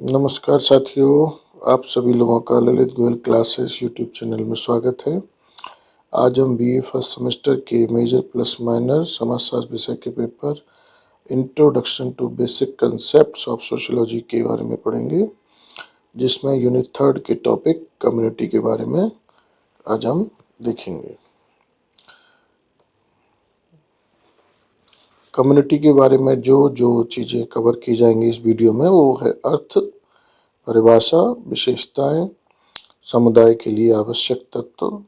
नमस्कार साथियों, आप सभी लोगों का Lalit Goyal classes YouTube channel में स्वागत है। आज हम बीए फर्स्ट सेमेस्टर के मेजर प्लस माइनर समाजशास्त्र विषय के paper introduction to basic concepts of sociology के बारे में पढ़ेंगे, जिसमें यूनिट 3 के टॉपिक कम्युनिटी के बारे में आज हम देखेंगे। कम्युनिटी के बारे में जो चीज़ें कवर की जाएंगी इस वीडियो में वो है अर्थ, परिभाषा, विशेषताएं, समुदाय के लिए आवश्यक तत्व,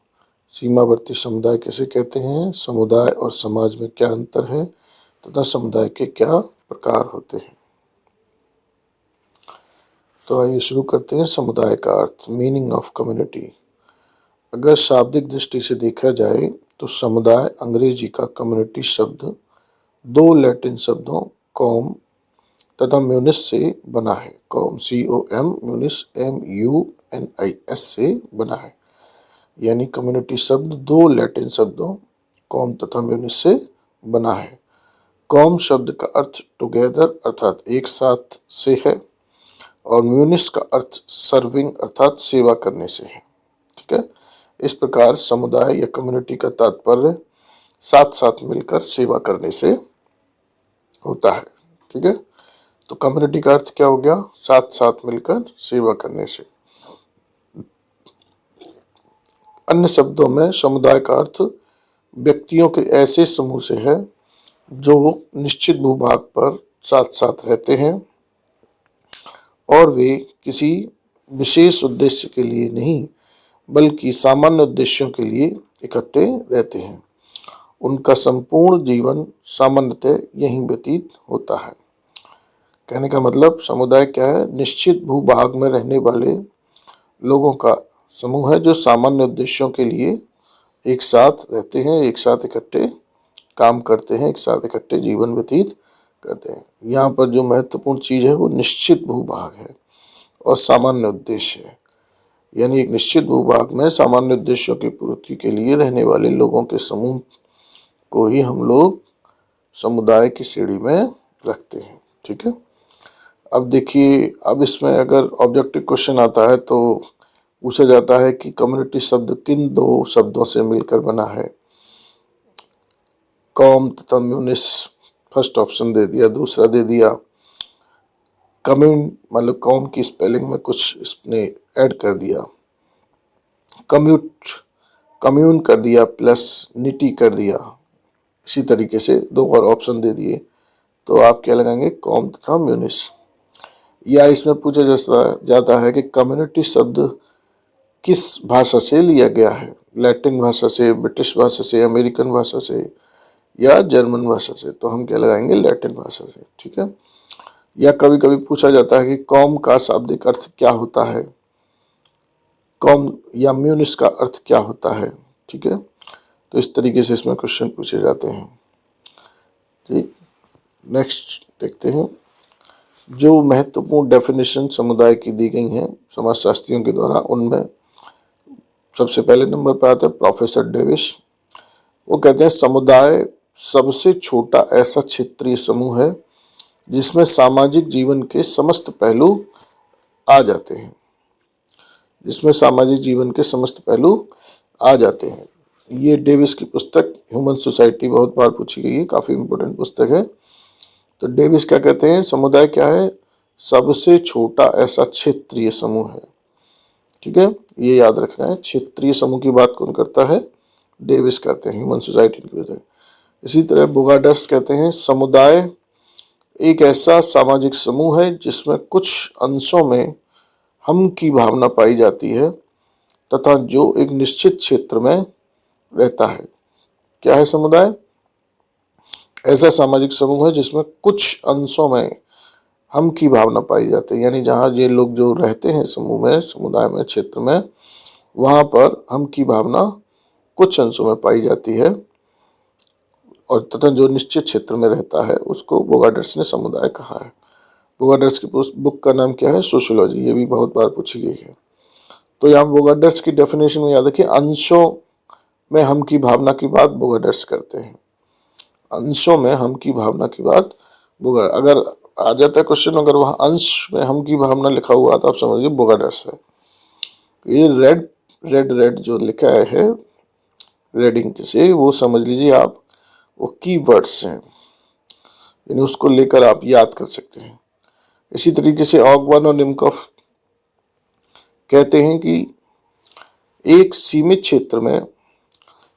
सीमावर्ती समुदाय किसे कहते हैं, समुदाय और समाज में क्या अंतर है तथा समुदाय के क्या प्रकार होते हैं। तो आइए शुरू करते हैं। समुदाय का अर्थ, मीनिंग ऑफ कम्युनिटी। अगर शाब्दिक दृष्टि से देखा जाए तो समुदाय अंग्रेजी का कम्युनिटी शब्द दो लैटिन शब्दों कॉम तथा म्यूनिस से बना है। कॉम COM, म्यूनिस MUNIS से बना है। यानी कम्युनिटी शब्द दो लैटिन शब्दों कॉम तथा म्यूनिस से बना है। कॉम शब्द का अर्थ टुगेदर अर्थात एक साथ से है और म्यूनिस का अर्थ सर्विंग अर्थात सेवा करने से है। ठीक है, इस प्रकार समुदाय या कम्युनिटी का तात्पर्य साथ साथ मिलकर सेवा करने से होता है। ठीक है, तो कम्युनिटी का अर्थ क्या हो गया, साथ साथ मिलकर सेवा करने से। अन्य शब्दों में समुदाय का अर्थ व्यक्तियों के ऐसे समूह से है जो निश्चित भूभाग पर साथ साथ रहते हैं और वे किसी विशेष उद्देश्य के लिए नहीं बल्कि सामान्य उद्देश्यों के लिए इकट्ठे रहते हैं। उनका संपूर्ण जीवन सामान्यतः यहीं व्यतीत होता है। कहने का मतलब समुदाय क्या है, निश्चित भूभाग में रहने वाले लोगों का समूह है जो सामान्य उद्देश्यों के लिए एक साथ रहते हैं, एक साथ इकट्ठे काम करते हैं, एक साथ इकट्ठे जीवन व्यतीत करते हैं। यहाँ पर जो महत्वपूर्ण चीज़ है वो निश्चित भूभाग है और सामान्य उद्देश्य है। यानी एक निश्चित भूभाग में सामान्य उद्देश्यों की पूर्ति के लिए रहने वाले लोगों के समूह को ही हम लोग समुदाय की श्रेणी में रखते हैं। ठीक है, अब देखिए, अब इसमें अगर ऑब्जेक्टिव क्वेश्चन आता है तो पूछा जाता है कि कम्युनिटी शब्द किन दो शब्दों से मिलकर बना है। कॉम तथा म्यूनिस फर्स्ट ऑप्शन दे दिया, दूसरा दे दिया कम्यून, मतलब कॉम की स्पेलिंग में कुछ इसने ऐड कर दिया, कम्यून कर दिया प्लस निटी कर दिया। इसी तरीके से दो और ऑप्शन दे दिए तो आप क्या लगाएंगे, कॉम तथा म्यूनिस। या इसमें पूछा जाता है कि कम्युनिटी शब्द किस भाषा से लिया गया है, लैटिन भाषा से, ब्रिटिश भाषा से, अमेरिकन भाषा से या जर्मन भाषा से, तो हम क्या लगाएंगे, लैटिन भाषा से। ठीक है, या कभी कभी पूछा जाता है कि कॉम का शाब्दिक अर्थ क्या होता है, कॉम या म्यूनिस का अर्थ क्या होता है। ठीक है, तो इस तरीके से इसमें क्वेश्चन पूछे जाते हैं। ठीक, नेक्स्ट देखते हैं। जो महत्वपूर्ण डेफिनेशन समुदाय की दी गई हैं समाजशास्त्रियों के द्वारा, उनमें सबसे पहले नंबर पर आते हैं प्रोफेसर डेविस। वो कहते हैं समुदाय सबसे छोटा ऐसा क्षेत्रीय समूह है जिसमें सामाजिक जीवन के समस्त पहलू आ जाते हैं, जिसमें सामाजिक जीवन के समस्त पहलू आ जाते हैं। ये डेविस की पुस्तक ह्यूमन सोसाइटी बहुत बार पूछी गई है, काफ़ी इम्पोर्टेंट पुस्तक है। तो डेविस क्या कहते हैं, समुदाय क्या है, सबसे छोटा ऐसा क्षेत्रीय समूह है। ठीक है, ये याद रखना है। क्षेत्रीय समूह की बात कौन करता है, डेविस करते हैं, ह्यूमन सोसाइटी की वजह। इसी तरह बोगाडर्स कहते हैं समुदाय एक ऐसा सामाजिक समूह है जिसमें कुछ अंशों में हम की भावना पाई जाती है तथा जो एक निश्चित क्षेत्र में रहता है। क्या है समुदाय, ऐसा सामाजिक समूह है जिसमें कुछ अंशों में हम की भावना पाई जाती है। यानी जहाँ ये लोग जो रहते हैं समूह में, समुदाय में, क्षेत्र में, वहाँ पर हम की भावना कुछ अंशों में पाई जाती है और तथा जो निश्चित क्षेत्र में रहता है उसको बोगाडर्स ने समुदाय कहा है। बोगाडर्स की बुक का नाम क्या है, सोशियोलॉजी। ये भी बहुत बार पूछी गई है। तो यहाँ बोगाडर्स की डेफिनेशन में याद रखिए, अंशों में हम की भावना की बात बोगाडर्स करते हैं। अंशों में हम की भावना की बात अगर आ जाता है क्वेश्चन, अगर वहाँ अंश में हम की भावना लिखा हुआ तो आप समझिए बोगाडस है। ये रेड रेड रेड जो लिखा है रेडिंग से, वो समझ लीजिए आप वो कीवर्ड्स हैं, यानी उसको लेकर आप याद कर सकते हैं। इसी तरीके से ऑगवन और निमकॉफ कहते हैं कि एक सीमित क्षेत्र में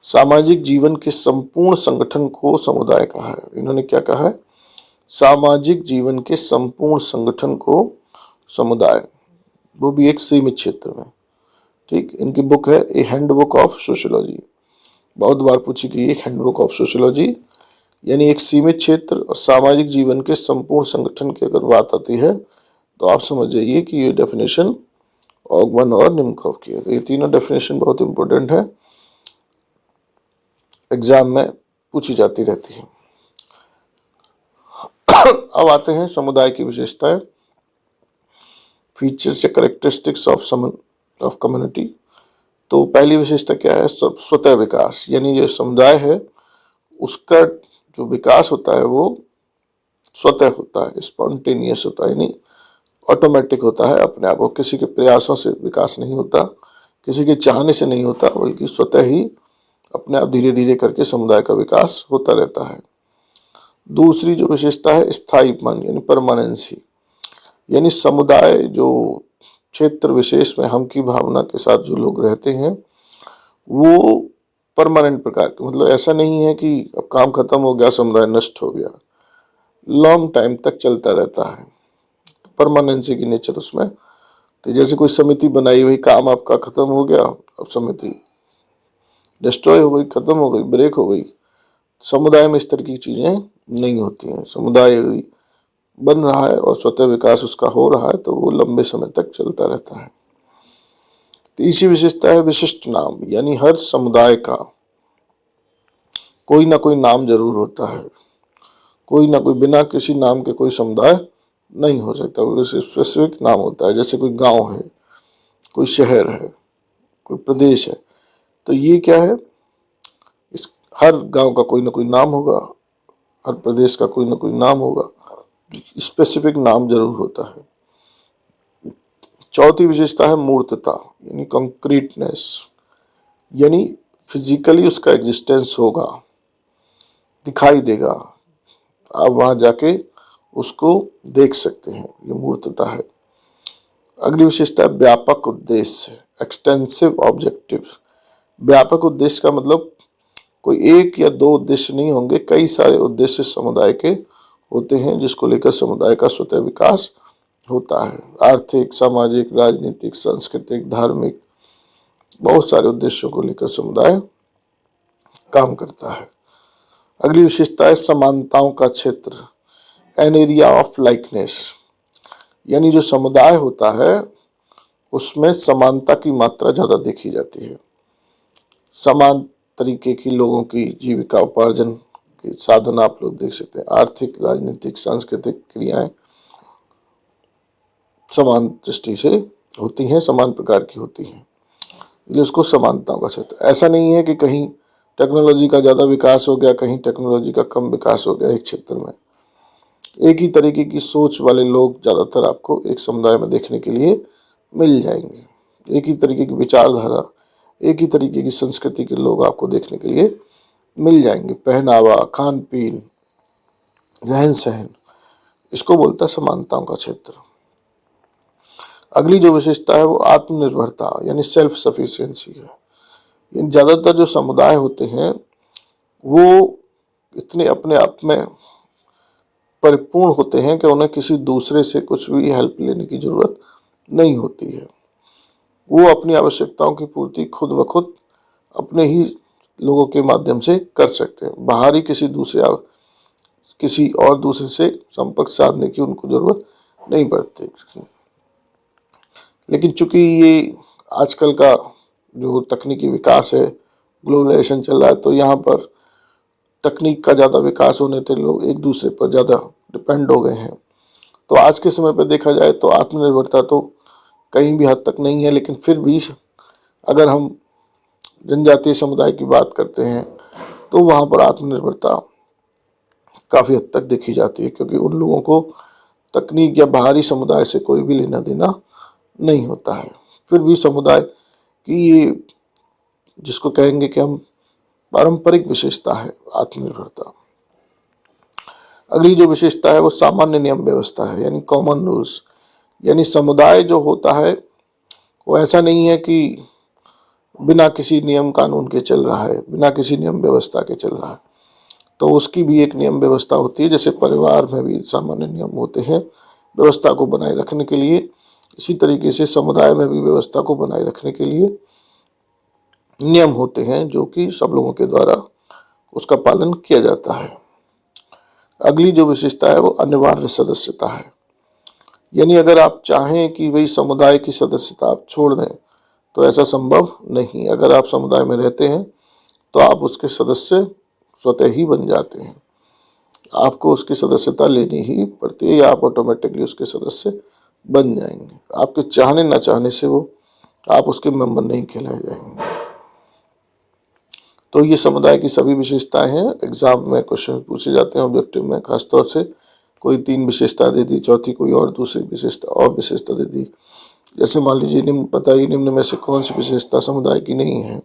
सामाजिक जीवन के संपूर्ण संगठन को समुदाय कहा है। इन्होंने क्या कहा है? सामाजिक जीवन के संपूर्ण संगठन को समुदाय, वो भी एक सीमित क्षेत्र में। ठीक, इनकी बुक है ए हैंडबुक ऑफ सोशियोलॉजी, बहुत बार पूछी गई एक हैंडबुक ऑफ सोशियोलॉजी, यानी एक सीमित क्षेत्र और सामाजिक जीवन के संपूर्ण संगठन की अगर बात आती है तो आप समझ जाइए कि ये डेफिनेशन ऑगवन और निमकॉफ की है। तो ये तीनों डेफिनेशन बहुत इंपॉर्टेंट है, एग्जाम में पूछी जाती रहती है। अब आते हैं समुदाय की विशेषताएं, फीचर्स या करेक्टरिस्टिक्स ऑफ कम्युनिटी। तो पहली विशेषता क्या है? स्वतः विकास, यानी जो समुदाय है उसका जो विकास होता है वो स्वतः होता है, स्पॉन्टेनियस होता है, यानी ऑटोमेटिक होता है, अपने आप को, किसी के प्रयासों से विकास नहीं होता, किसी के चाहने से नहीं होता, बल्कि स्वतः ही अपने आप धीरे धीरे करके समुदाय का विकास होता रहता है। दूसरी जो विशेषता है स्थायीपन, यानी परमानेंसी, यानी समुदाय जो क्षेत्र विशेष में हम की भावना के साथ जो लोग रहते हैं वो परमानेंट प्रकार के, मतलब ऐसा नहीं है कि अब काम खत्म हो गया समुदाय नष्ट हो गया, लॉन्ग टाइम तक चलता रहता है, परमानेंसी की नेचर उसमें। तो जैसे कोई समिति बनाई हुई, काम आपका खत्म हो गया, अब समिति डिस्ट्रॉय हो गई, खत्म हो गई, ब्रेक हो गई। समुदाय में इस तरह की चीजें नहीं होती हैं, समुदाय बन रहा है और स्वतः विकास उसका हो रहा है तो वो लंबे समय तक चलता रहता है। तीसरी विशेषता है विशिष्ट नाम, यानी हर समुदाय का कोई ना कोई नाम जरूर होता है, कोई ना कोई, बिना किसी नाम के कोई समुदाय नहीं हो सकता, उसका स्पेसिफिक नाम होता है। जैसे कोई गांव है, कोई शहर है, कोई प्रदेश है, तो ये क्या है, इस हर गांव का कोई ना कोई नाम होगा, हर प्रदेश का कोई ना कोई नाम होगा, स्पेसिफिक नाम जरूर होता है। चौथी विशेषता है मूर्तता, यानी कंक्रीटनेस, यानी फिजिकली उसका एग्जिस्टेंस होगा, दिखाई देगा, आप वहां जाके उसको देख सकते हैं, ये मूर्तता है। अगली विशेषता है व्यापक उद्देश्य, एक्सटेंसिव ऑब्जेक्टिव। व्यापक उद्देश्य का मतलब कोई एक या दो उद्देश्य नहीं होंगे, कई सारे उद्देश्य समुदाय के होते हैं जिसको लेकर समुदाय का स्वतः विकास होता है। आर्थिक, सामाजिक, राजनीतिक, सांस्कृतिक, धार्मिक, बहुत सारे उद्देश्यों को लेकर समुदाय काम करता है। अगली विशेषता है समानताओं का क्षेत्र, एन एरिया ऑफ लाइकनेस, यानी जो समुदाय होता है उसमें समानता की मात्रा ज़्यादा देखी जाती है। समान तरीके की लोगों की जीविका उपार्जन के साधन आप लोग देख सकते हैं, आर्थिक, राजनीतिक, सांस्कृतिक क्रियाएं समान दृष्टि से होती हैं, समान प्रकार की होती हैं, इसलिए उसको समानताओं का क्षेत्र। ऐसा नहीं है कि कहीं टेक्नोलॉजी का ज़्यादा विकास हो गया, कहीं टेक्नोलॉजी का कम विकास हो गया। एक क्षेत्र में एक ही तरीके की सोच वाले लोग ज़्यादातर आपको एक समुदाय में देखने के लिए मिल जाएंगे, एक ही तरीके की विचारधारा, एक ही तरीके की संस्कृति के लोग आपको देखने के लिए मिल जाएंगे। पहनावा, खान पीन, रहन सहन, इसको बोलता है समानताओं का क्षेत्र। अगली जो विशेषता है वो आत्मनिर्भरता, यानी सेल्फ सफिशिएंसी है। ज़्यादातर जो समुदाय होते हैं वो इतने अपने आप में परिपूर्ण होते हैं कि उन्हें किसी दूसरे से कुछ भी हेल्प लेने की जरूरत नहीं होती है, वो अपनी आवश्यकताओं की पूर्ति खुद ब खुद अपने ही लोगों के माध्यम से कर सकते हैं, बाहरी किसी और दूसरे से संपर्क साधने की उनको जरूरत नहीं पड़ती। लेकिन चूंकि ये आजकल का जो तकनीकी विकास है, ग्लोबलाइजेशन चल रहा है, तो यहाँ पर तकनीक का ज़्यादा विकास होने से लोग एक दूसरे पर ज़्यादा डिपेंड हो गए हैं। तो आज के समय पर देखा जाए तो आत्मनिर्भरता तो कहीं भी हद तक नहीं है, लेकिन फिर भी अगर हम जनजातीय समुदाय की बात करते हैं तो वहाँ पर आत्मनिर्भरता काफ़ी हद तक देखी जाती है, क्योंकि उन लोगों को तकनीक या बाहरी समुदाय से कोई भी लेना देना नहीं होता है। फिर भी समुदाय की ये जिसको कहेंगे कि हम पारंपरिक विशेषता है आत्मनिर्भरता। अगली जो विशेषता है वो सामान्य नियम व्यवस्था है, यानी कॉमन रूल्स। यानी समुदाय जो होता है वो ऐसा नहीं है कि बिना किसी नियम कानून के चल रहा है, बिना किसी नियम व्यवस्था के चल रहा है। तो उसकी भी एक नियम व्यवस्था होती है, जैसे परिवार में भी सामान्य नियम होते हैं व्यवस्था को बनाए रखने के लिए, इसी तरीके से समुदाय में भी व्यवस्था को बनाए रखने के लिए नियम होते हैं जो कि सब लोगों के द्वारा उसका पालन किया जाता है। अगली जो विशेषता है वो अनिवार्य सदस्यता है। यानी अगर आप चाहें कि वही समुदाय की सदस्यता आप छोड़ दें तो ऐसा संभव नहीं। अगर आप समुदाय में रहते हैं तो आप उसके सदस्य स्वतः ही बन जाते हैं, आपको उसकी सदस्यता लेनी ही पड़ती है या आप ऑटोमेटिकली उसके सदस्य बन जाएंगे। आपके चाहने न चाहने से वो आप उसके मेंबर नहीं कहलाए जाएंगे। तो ये समुदाय की सभी विशेषताएं हैं। एग्जाम में क्वेश्चन पूछे जाते हैं ऑब्जेक्टिव में, खासतौर से कोई 3 विशेषता दे दी, चौथी कोई और दूसरी विशेषता दे दी। जैसे मान लीजिए निम्न में से कौन सी विशेषता समुदाय की नहीं है।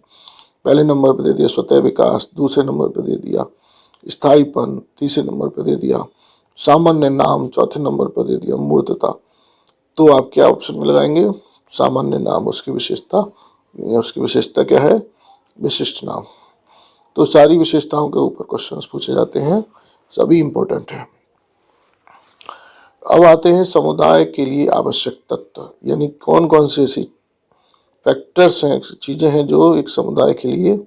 पहले नंबर पर दे दिया स्वतः विकास, दूसरे नंबर पर दे दिया स्थायीपन, तीसरे नंबर पर दे दिया सामान्य नाम, चौथे नंबर पर दे दिया मूर्तता। तो आप क्या ऑप्शन में लगाएंगे? सामान्य नाम उसकी विशेषता क्या है? विशिष्ट नाम। तो सारी विशेषताओं के ऊपर क्वेश्चंस पूछे जाते हैं, सभी इंपॉर्टेंट है। अब आते हैं समुदाय के लिए आवश्यक तत्व, यानी कौन कौन सी ऐसी फैक्टर्स हैं, चीजें हैं जो एक समुदाय के लिए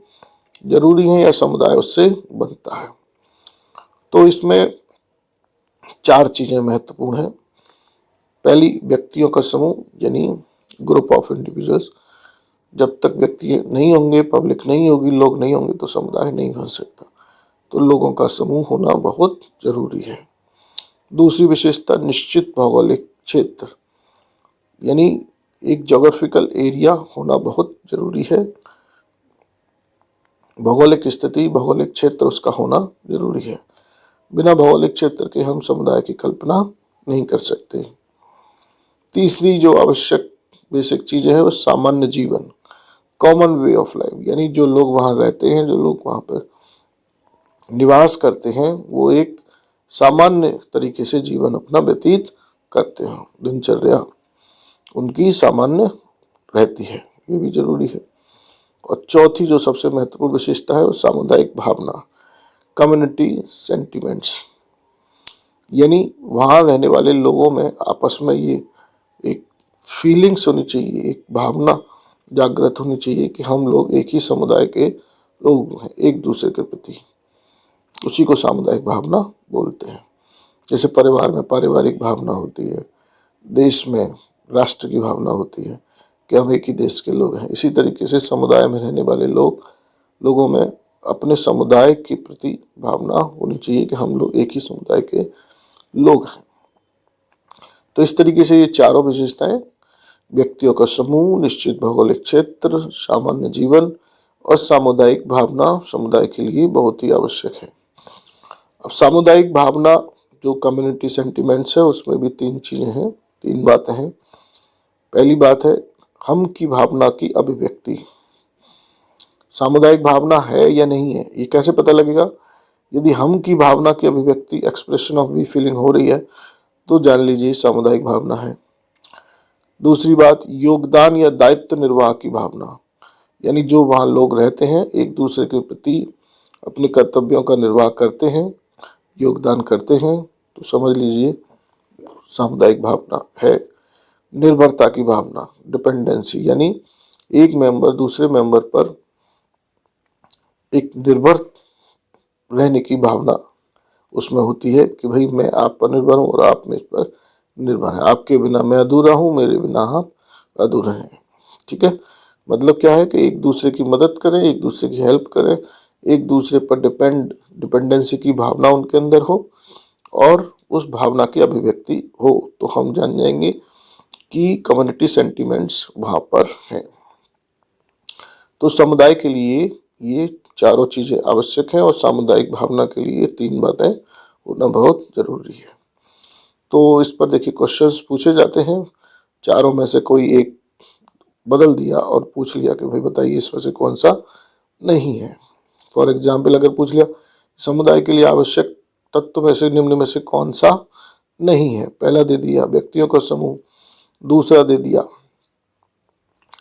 जरूरी हैं या समुदाय उससे बनता है। तो इसमें 4 चीजें महत्वपूर्ण हैं। पहली, व्यक्तियों का समूह, यानी ग्रुप ऑफ इंडिविजुअल्स। जब तक व्यक्ति नहीं होंगे, पब्लिक नहीं होगी, लोग नहीं होंगे तो समुदाय नहीं बन सकता। तो लोगों का समूह होना बहुत जरूरी है। दूसरी विशेषता, निश्चित भौगोलिक क्षेत्र, यानी एक जोग्राफिकल एरिया होना बहुत जरूरी है। भौगोलिक स्थिति, भौगोलिक क्षेत्र उसका होना जरूरी है। बिना भौगोलिक क्षेत्र के हम समुदाय की कल्पना नहीं कर सकते। तीसरी जो आवश्यक बेसिक चीजें है वो सामान्य जीवन, कॉमन वे ऑफ लाइफ, यानी जो लोग वहाँ रहते हैं, जो लोग वहाँ पर निवास करते हैं, वो एक सामान्य तरीके से जीवन अपना व्यतीत करते हैं, दिनचर्या उनकी सामान्य रहती है, ये भी जरूरी है। और चौथी जो सबसे महत्वपूर्ण विशेषता है वो सामुदायिक भावना, कम्युनिटी सेंटिमेंट्स, यानी वहाँ रहने वाले लोगों में आपस में ये एक फीलिंग्स होनी चाहिए, एक भावना जागृत होनी चाहिए कि हम लोग एक ही समुदाय के लोग हैं एक दूसरे के प्रति। उसी को सामुदायिक भावना बोलते हैं। जैसे परिवार में पारिवारिक भावना होती है, देश में राष्ट्र की भावना होती है कि हम एक ही देश के लोग हैं। इसी तरीके से समुदाय में रहने वाले लोगों में अपने समुदाय के प्रति भावना होनी चाहिए कि हम लोग एक ही समुदाय के लोग हैं। तो इस तरीके से ये चारों विशेषताएं, व्यक्तियों का समूह, निश्चित भौगोलिक क्षेत्र, सामान्य जीवन और सामुदायिक भावना समुदाय के लिए बहुत ही आवश्यक है। अब सामुदायिक भावना जो कम्युनिटी सेंटिमेंट्स है उसमें भी 3 चीजें हैं, 3 बातें हैं। पहली बात है हम की भावना की अभिव्यक्ति। सामुदायिक भावना है या नहीं है, ये कैसे पता लगेगा? यदि हम की भावना की अभिव्यक्ति, एक्सप्रेशन ऑफ वी फीलिंग हो रही है तो जान लीजिए सामुदायिक भावना है। दूसरी बात, योगदान या दायित्व निर्वाह की भावना, यानी जो वहाँ लोग रहते हैं एक दूसरे के प्रति अपने कर्तव्यों का निर्वाह करते हैं, योगदान करते हैं, तो समझ लीजिए सामुदायिक भावना है। निर्भरता की भावना, डिपेंडेंसी, यानी एक मेंबर दूसरे मेंबर पर एक निर्भर रहने की भावना उसमें होती है कि भाई मैं आप पर निर्भर हूँ और आप मेरे पर निर्भर हैं, आपके बिना मैं अधूरा हूँ, मेरे बिना आप अधूरे हैं। ठीक है, मतलब क्या है कि एक दूसरे की मदद करें, एक दूसरे की हेल्प करें, एक दूसरे पर डिपेंडेंसी की भावना उनके अंदर हो और उस भावना की अभिव्यक्ति हो, तो हम जान जाएंगे कि कम्युनिटी सेंटिमेंट्स वहाँ पर हैं। तो समुदाय के लिए ये चारों चीज़ें आवश्यक हैं और सामुदायिक भावना के लिए 3 बातें होना बहुत जरूरी है। तो इस पर देखिए क्वेश्चंस पूछे जाते हैं, चारों में से कोई एक बदल दिया और पूछ लिया कि भाई बताइए इसमें से कौन सा नहीं है। फॉर एग्जाम्पल अगर पूछ लिया समुदाय के लिए आवश्यक तत्व में से निम्न में से कौन सा नहीं है, पहला दे दिया व्यक्तियों का समूह, दूसरा दे दिया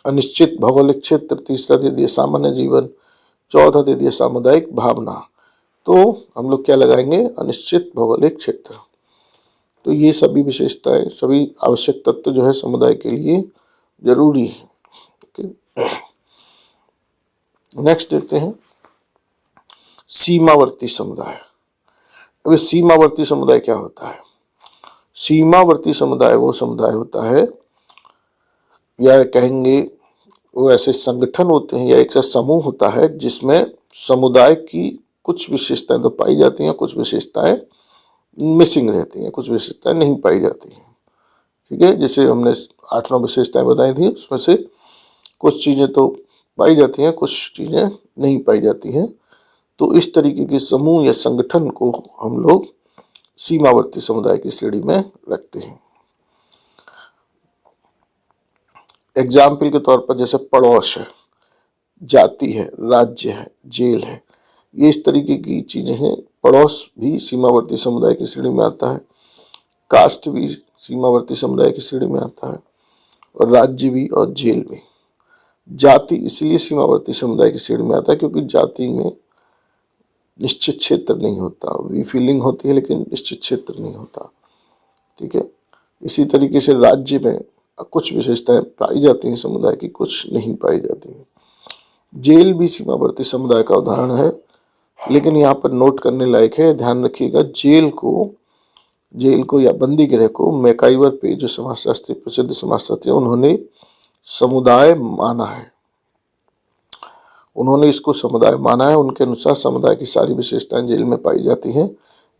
अनिश्चित भौगोलिक क्षेत्र, तीसरा दे दिया सामान्य जीवन, चौथा दे दिया सामुदायिक भावना। तो हम लोग क्या लगाएंगे, अनिश्चित भौगोलिक क्षेत्र। तो ये सभी विशेषताएं, सभी आवश्यक तत्व जो है समुदाय के लिए जरूरी है। नेक्स्ट देखते हैं सीमावर्ती समुदाय। अब सीमावर्ती समुदाय क्या होता है? सीमावर्ती समुदाय वो समुदाय होता है, या कहेंगे वो ऐसे संगठन होते हैं या एक समूह होता है जिसमें समुदाय की कुछ विशेषताएं तो पाई जाती हैं, कुछ विशेषताएं मिसिंग रहती हैं, कुछ विशेषताएं नहीं पाई जाती हैं। ठीक है, जैसे हमने 8-9 विशेषताएं बताई थी, उसमें से कुछ चीज़ें तो पाई जाती हैं, कुछ चीज़ें नहीं पाई जाती हैं। तो इस तरीके के समूह या संगठन को हम लोग सीमावर्ती समुदाय की श्रेणी में रखते हैं। एग्जाम्पल के तौर पर जैसे पड़ोस है, जाति है, राज्य है, जेल है, ये इस तरीके की चीज़ें हैं। पड़ोस भी सीमावर्ती समुदाय की श्रेणी में आता है, कास्ट भी सीमावर्ती समुदाय की श्रेणी में आता है, और राज्य भी और जेल भी। जाति इसलिए सीमावर्ती समुदाय की श्रेणी में आता है क्योंकि जाति में निश्चित क्षेत्र नहीं होता, वी फीलिंग होती है लेकिन निश्चित क्षेत्र नहीं होता। ठीक है, इसी तरीके से राज्य में कुछ विशेषताएं पाई जाती हैं समुदाय की, कुछ नहीं पाई जाती हैं। जेल भी सीमावर्ती समुदाय का उदाहरण है, लेकिन यहाँ पर नोट करने लायक है, ध्यान रखिएगा, जेल को या बंदी गृह को मैकाइवर पे जो समाजशास्त्री, प्रसिद्ध समाजशास्त्री, उन्होंने समुदाय माना है, उन्होंने इसको समुदाय माना है। उनके अनुसार समुदाय की सारी विशेषताएं जेल में पाई जाती हैं,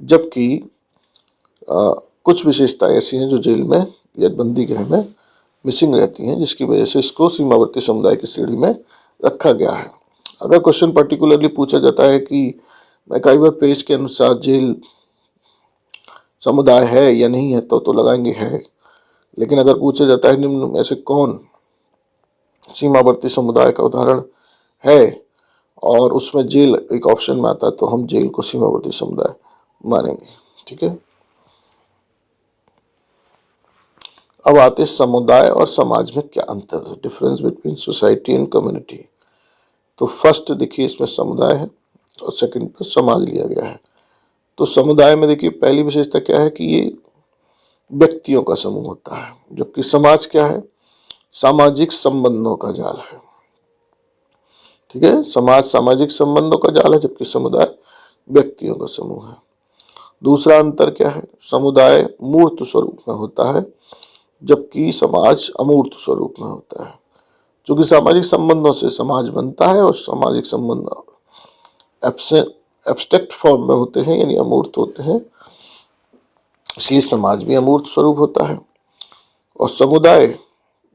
जबकि कुछ विशेषताएं ऐसी हैं जो जेल में या बंदी गृह में मिसिंग रहती हैं, जिसकी वजह से इसको सीमावर्ती समुदाय की श्रेणी में रखा गया है। अगर क्वेश्चन पर्टिकुलरली पूछा जाता है कि मैकाइवर पेज के अनुसार जेल समुदाय है या नहीं है, तो लगाएंगे है। लेकिन अगर पूछा जाता है निम्न में से कौन सीमावर्ती समुदाय का उदाहरण है और उसमें जेल एक ऑप्शन में आता है, तो हम जेल को सीमावर्ती समुदाय मानेंगे। ठीक है, अब आते समुदाय और समाज में क्या अंतर है, difference between society and community. तो फर्स्ट देखिए इसमें समुदाय है और सेकंड पर समाज लिया गया है। तो समुदाय में देखिए पहली विशेषता क्या है कि ये व्यक्तियों का समूह होता है, जबकि समाज क्या है, सामाजिक संबंधों का जाल है। ठीक है, समाज सामाजिक संबंधों का जाल है, जबकि समुदाय व्यक्तियों का समूह है। दूसरा अंतर क्या है, समुदाय मूर्त स्वरूप में होता है, जबकि समाज अमूर्त स्वरूप में होता है। क्योंकि सामाजिक संबंधों से समाज बनता है और सामाजिक संबंध एब्स्ट्रैक्ट फॉर्म में होते हैं, यानी अमूर्त होते हैं, इसलिए समाज भी अमूर्त स्वरूप होता है। और समुदाय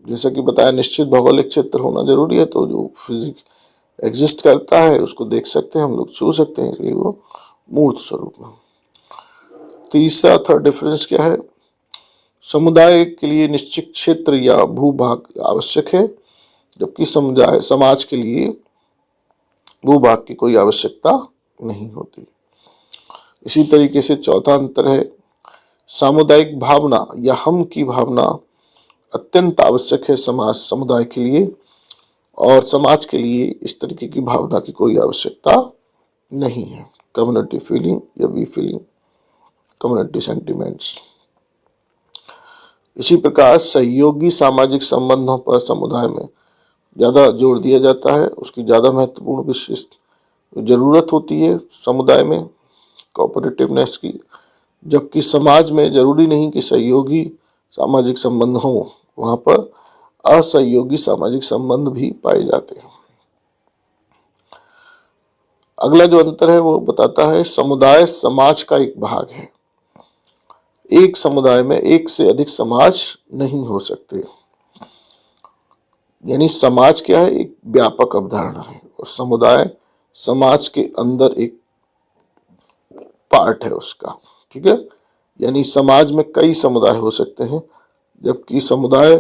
जैसा कि बताया निश्चित भौगोलिक क्षेत्र होना जरूरी है, तो जो फिजिक एग्जिस्ट करता है उसको देख सकते हैं हम लोग, छू सकते हैं, इसलिए वो मूर्त स्वरूप में। तीसरा थर्ड डिफरेंस क्या है, समुदाय के लिए निश्चित क्षेत्र या भूभाग आवश्यक है, जबकि समाज के लिए भूभाग की कोई आवश्यकता नहीं होती। इसी तरीके से चौथा अंतर है, सामुदायिक भावना या हम की भावना अत्यंत आवश्यक है समुदाय के लिए, और समाज के लिए इस तरीके की भावना की कोई आवश्यकता नहीं है। कम्युनिटी फीलिंग या वी फीलिंग, कम्युनिटी सेंटिमेंट्स। इसी प्रकार सहयोगी सामाजिक संबंधों पर समुदाय में ज़्यादा जोर दिया जाता है, उसकी ज़्यादा महत्वपूर्ण विशिष्ट जरूरत होती है समुदाय में कोऑपरेटिवनेस की, जबकि समाज में जरूरी नहीं कि सहयोगी सामाजिक संबंध हो, वहाँ पर असहयोगी सामाजिक संबंध भी पाए जाते हैं। अगला जो अंतर है वो बताता है समुदाय समाज का एक भाग है, एक समुदाय में एक से अधिक समाज नहीं हो सकते। यानी समाज क्या है, एक व्यापक अवधारणा है, और समुदाय समाज के अंदर एक पार्ट है उसका। ठीक है, यानी समाज में कई समुदाय हो सकते हैं, जबकि समुदाय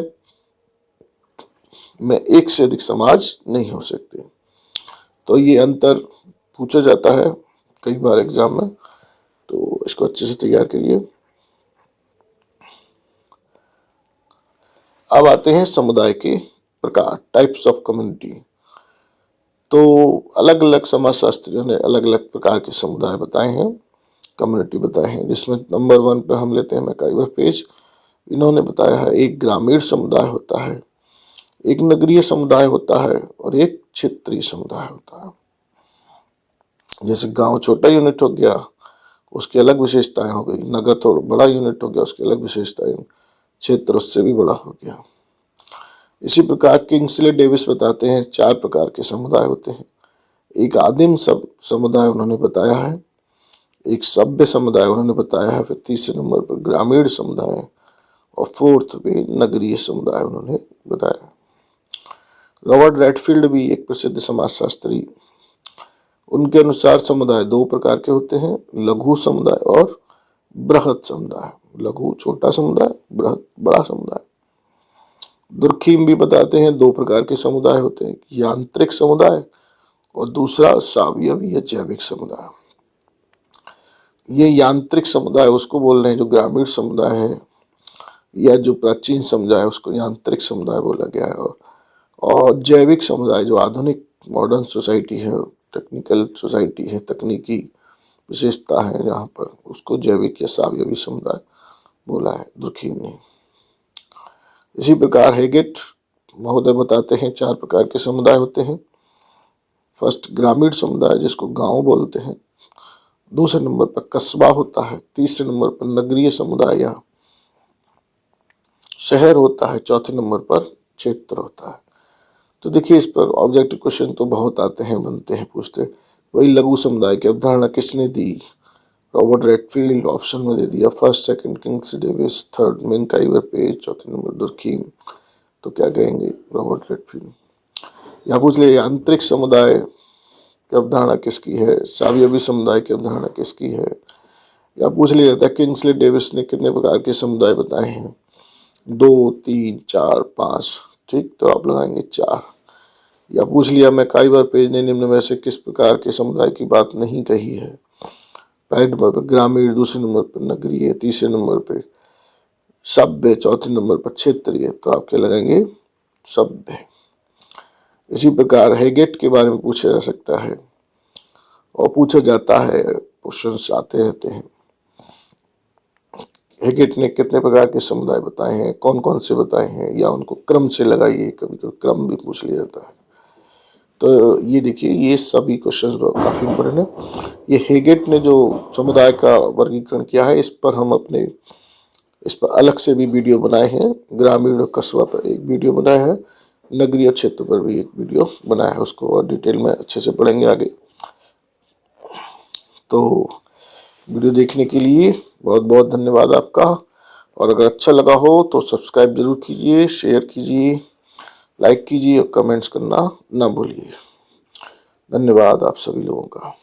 में एक से अधिक समाज नहीं हो सकते। तो ये अंतर पूछा जाता है कई बार एग्जाम में, तो इसको अच्छे से तैयार करिए। अब आते हैं समुदाय के प्रकार, टाइप्स ऑफ कम्युनिटी। तो अलग अलग समाजशास्त्रियों ने अलग अलग प्रकार के समुदाय बताए हैं, कम्युनिटी बताए हैं, जिसमें नंबर 1 पे हम लेते हैं मैकाइवर पेज। इन्होंने बताया है एक ग्रामीण समुदाय होता है, एक नगरीय समुदाय होता है और एक क्षेत्रीय समुदाय होता है। जैसे गांव छोटा यूनिट हो गया, उसकी अलग विशेषताएं हो गई, नगर थोड़ा बड़ा यूनिट हो गया, उसकी अलग विशेषताएं, क्षेत्र उससे भी बड़ा हो गया। इसी प्रकार किंग्सले डेविस बताते हैं 4 प्रकार के समुदाय होते हैं। एक आदिम समुदाय उन्होंने बताया है, एक सभ्य समुदाय उन्होंने बताया है, फिर तीसरे नंबर पर ग्रामीण समुदाय और फोर्थ पे नगरीय समुदाय उन्होंने बताया। रॉबर्ट रेडफील्ड भी एक प्रसिद्ध समाजशास्त्री, उनके अनुसार समुदाय 2 प्रकार के होते हैं, लघु समुदाय और बृहत समुदाय। लघु छोटा समुदाय, बृहत बड़ा समुदाय। दुर्खीम भी बताते हैं 2 प्रकार के समुदाय होते हैं, यांत्रिक समुदाय और दूसरा सावयवी या जैविक समुदाय। ये यांत्रिक समुदाय उसको बोल रहे हैं जो ग्रामीण समुदाय है या जो प्राचीन समुदाय है उसको यांत्रिक समुदाय बोला गया है, और जैविक समुदाय जो आधुनिक मॉडर्न सोसाइटी है, टेक्निकल सोसाइटी है, तकनीकी विशेषता है जहाँ पर, उसको जैविक या सावयवी समुदाय बोला है दुर्खीम ने। इसी प्रकार हेगेट महोदय बताते हैं 4 प्रकार के समुदाय होते हैं। फर्स्ट ग्रामीण समुदाय जिसको गांव बोलते हैं, दूसरे नंबर पर कस्बा होता है, तीसरे नंबर पर नगरीय समुदाय या शहर होता है, चौथे नंबर पर क्षेत्र होता है। तो देखिए इस पर ऑब्जेक्टिव क्वेश्चन तो बहुत आते हैं, बनते हैं, पूछते। वही लघु समुदाय की अवधारणा किसने दी? रॉबर्ट रेडफील्ड ऑप्शन में दे दिया, first second Kingsley Davis, third MacIver page, चौथे नंबर दुर्खीम। तो क्या कहेंगे? Robert Redfield. या पूछ ले आंतरिक समुदाय की अवधारणा किसकी है, सावयवी समुदाय की अवधारणा किसकी है। या पूछ लिया जाता है किंग्सले डेविस ने कितने प्रकार के समुदाय बताए हैं, 2, 3, 4, 5। ठीक, तो आप लगाएंगे 4। या पूछ लिया मैकाइवर पेज ने निम्न में से किस प्रकार के समुदाय की बात नहीं कही है, पहले नंबर पर ग्रामीण, दूसरे नंबर पर नगरीय, तीसरे नंबर पर सभ्य, चौथे नंबर पर क्षेत्रीय। तो आप क्या लगाएंगे? सभ्य। इसी प्रकार हेगेट के बारे में पूछा जा सकता है और पूछा जाता है, क्वेश्चन आते रहते हैं। हेगेट ने कितने प्रकार के समुदाय बताए हैं, कौन कौन से बताए हैं, या उनको क्रम से लगाइए, कभी कभी क्रम भी पूछ लिया जाता है। तो ये देखिए ये सभी क्वेश्चंस काफ़ी इम्पोर्टेंट है। ये हेगेट ने जो समुदाय का वर्गीकरण किया है, इस पर अलग से भी वीडियो बनाए हैं। ग्रामीण और कस्बा पर एक वीडियो बनाया है, नगरीय क्षेत्र पर भी एक वीडियो बनाया है, उसको और डिटेल में अच्छे से पढ़ेंगे आगे। तो वीडियो देखने के लिए बहुत बहुत धन्यवाद आपका, और अगर अच्छा लगा हो तो सब्सक्राइब जरूर कीजिए, शेयर कीजिए, लाइक कीजिए और कमेंट्स करना ना भूलिए। धन्यवाद आप सभी लोगों का।